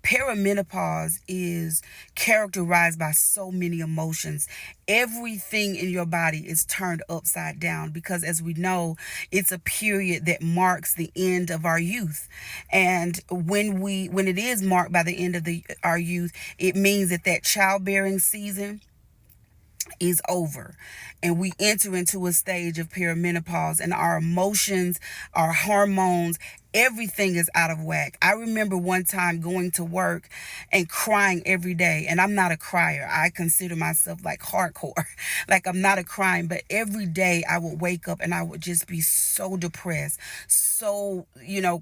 Perimenopause is characterized by so many emotions. Everything in your body is turned upside down because, as we know, it's a period that marks the end of our youth. And when it is marked by the end of our youth, it means that childbearing season is over, and we enter into a stage of perimenopause, and our emotions, our hormones, everything is out of whack. I remember one time going to work and crying every day, and I'm not a crier. I consider myself like hardcore. Like, I'm not a crying, but every day I would wake up and I would just be so depressed, so,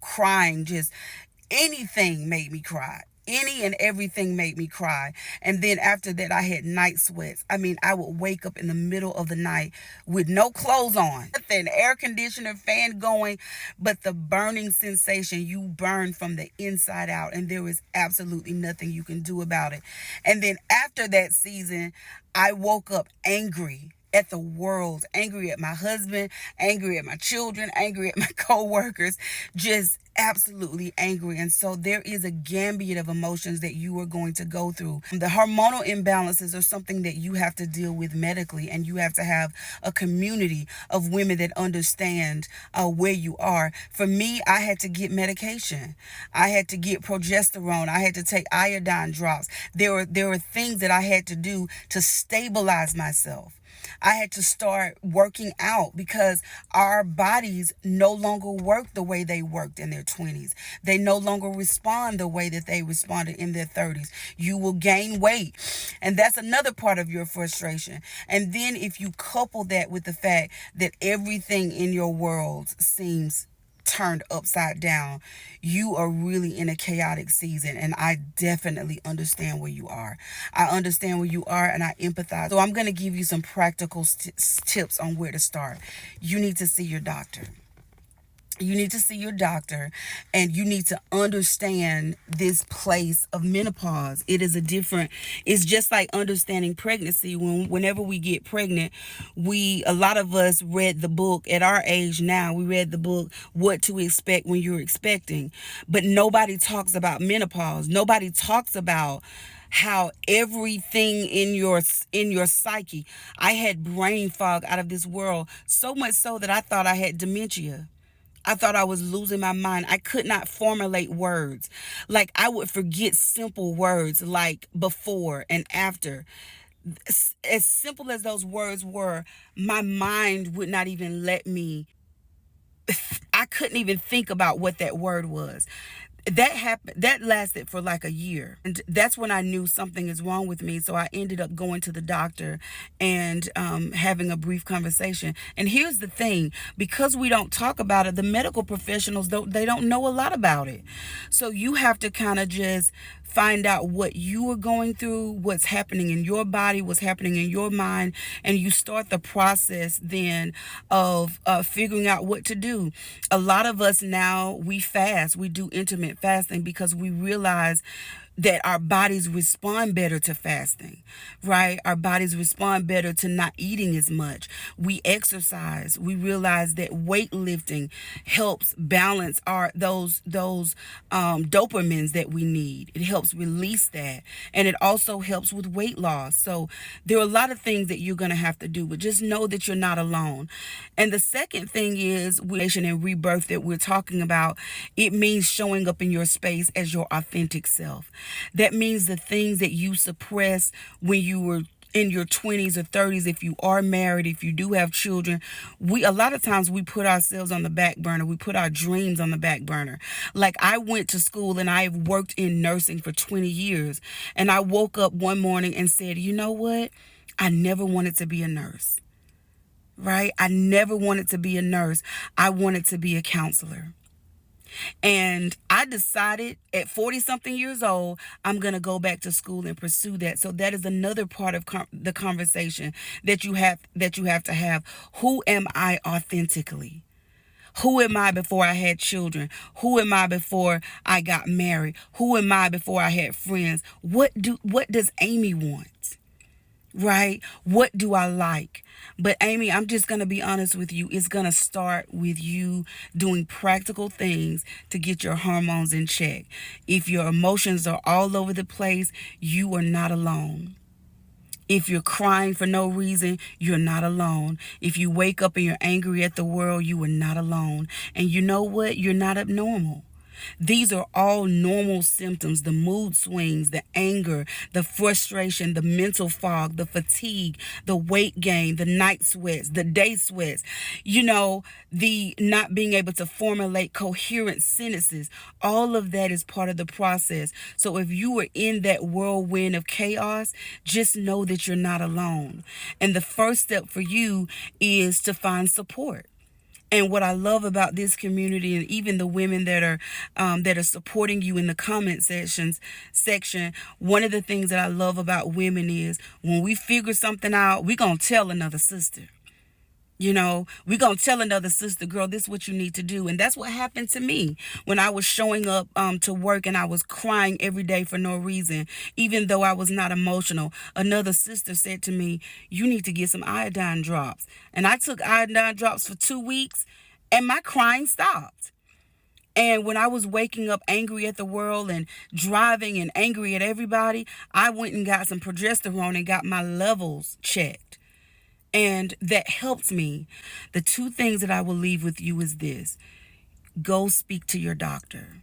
crying. Just anything made me cry. Any and everything made me cry. And then after that, I had night sweats. I mean, I would wake up in the middle of the night with no clothes on, an air conditioner, fan going, but the burning sensation, you burn from the inside out, and there is absolutely nothing you can do about it. And then after that season, I woke up angry at the world, angry at my husband, angry at my children, angry at my co-workers, just absolutely angry. And so there is a gambit of emotions that you are going to go through. The hormonal imbalances are something that you have to deal with medically, and you have to have a community of women that understand where you are. For me, I had to get medication. I had to get progesterone. I had to take iodine drops. There were things that I had to do to stabilize myself. I had to start working out because our bodies no longer work the way they worked in their 20s. They no longer respond the way that they responded in their 30s. You will gain weight, and that's another part of your frustration. And then if you couple that with the fact that everything in your world seems turned upside down, you are really in a chaotic season. And I definitely understand where you are. I understand where you are, and I empathize. So I'm going to give you some practical tips on where to start. You need to see your doctor. You need to see your doctor, and you need to understand this place of menopause. It's just like understanding pregnancy. Whenever we get pregnant, a lot of us read the book at our age now. We read the book, What to Expect When You're Expecting. But nobody talks about menopause. Nobody talks about how everything in your psyche. I had brain fog out of this world, so much so that I thought I had dementia. I thought I was losing my mind. I could not formulate words. Like, I would forget simple words like before and after. As simple as those words were, my mind would not even let me. I couldn't even think about what that word was. That happened. That lasted for like a year, and that's when I knew something is wrong with me. So I ended up going to the doctor and having a brief conversation. And here's the thing: because we don't talk about it, the medical professionals don't know a lot about it. So you have to kind of just find out what you are going through, what's happening in your body, what's happening in your mind, and you start the process then of figuring out what to do. A lot of us now, we fast, we do intermittent fasting because we realize that our bodies respond better to fasting, right? Our bodies respond better to not eating as much. We exercise. We realize that weightlifting helps balance those dopamines that we need. It helps release that, and it also helps with weight loss. So there are a lot of things that you're going to have to do, but just know that you're not alone. And the second thing is relation and rebirth that we're talking about. It means showing up in your space as your authentic self. That means the things that you suppressed when you were in your 20s or 30s, if you are married, if you do have children, a lot of times we put ourselves on the back burner. We put our dreams on the back burner. Like, I went to school and I've worked in nursing for 20 years. And I woke up one morning and said, you know what? I never wanted to be a nurse, right? I never wanted to be a nurse. I wanted to be a counselor. And I decided at 40 something years old, I'm going to go back to school and pursue that. So that is another part of the conversation that you have to have. Who am I authentically? Who am I before I had children? Who am I before I got married? Who am I before I had friends? What does Amy want? right? What do I like? But Amy, I'm just going to be honest with you. It's going to start with you doing practical things to get your hormones in check. If your emotions are all over the place, you are not alone. If you're crying for no reason, you're not alone. If you wake up and you're angry at the world, you are not alone. And you know what? You're not abnormal. These are all normal symptoms: the mood swings, the anger, the frustration, the mental fog, the fatigue, the weight gain, the night sweats, the day sweats, the not being able to formulate coherent sentences. All of that is part of the process. So if you are in that whirlwind of chaos, just know that you're not alone. And the first step for you is to find support. And what I love about this community, and even the women that are supporting you in the comment section, one of the things that I love about women is when we figure something out, we gonna tell another sister. We're going to tell another sister, girl, this is what you need to do. And that's what happened to me when I was showing up to work and I was crying every day for no reason, even though I was not emotional. Another sister said to me, you need to get some iodine drops. And I took iodine drops for 2 weeks and my crying stopped. And when I was waking up angry at the world and driving and angry at everybody, I went and got some progesterone and got my levels checked. And that helped me. The two things that I will leave with you is this: go speak to your doctor.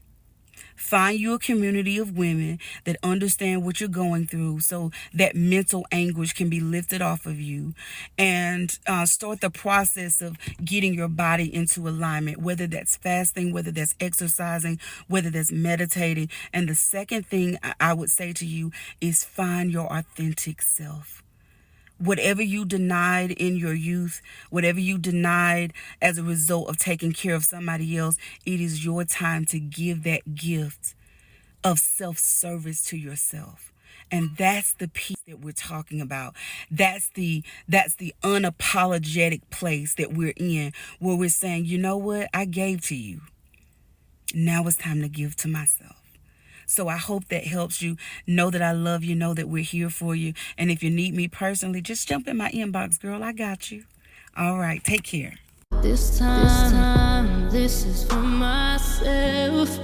Find you a community of women that understand what you're going through so that mental anguish can be lifted off of you, and start the process of getting your body into alignment, whether that's fasting, whether that's exercising, whether that's meditating. And the second thing I would say to you is find your authentic self. Whatever you denied in your youth, whatever you denied as a result of taking care of somebody else, it is your time to give that gift of self-service to yourself. And that's the piece that we're talking about. That's the unapologetic place that we're in, where we're saying, you know what? I gave to you. Now it's time to give to myself. So I hope that helps you. Know that I love you. Know that we're here for you. And if you need me personally, just jump in my inbox, girl. I got you. All right. Take care. This time, this is for myself.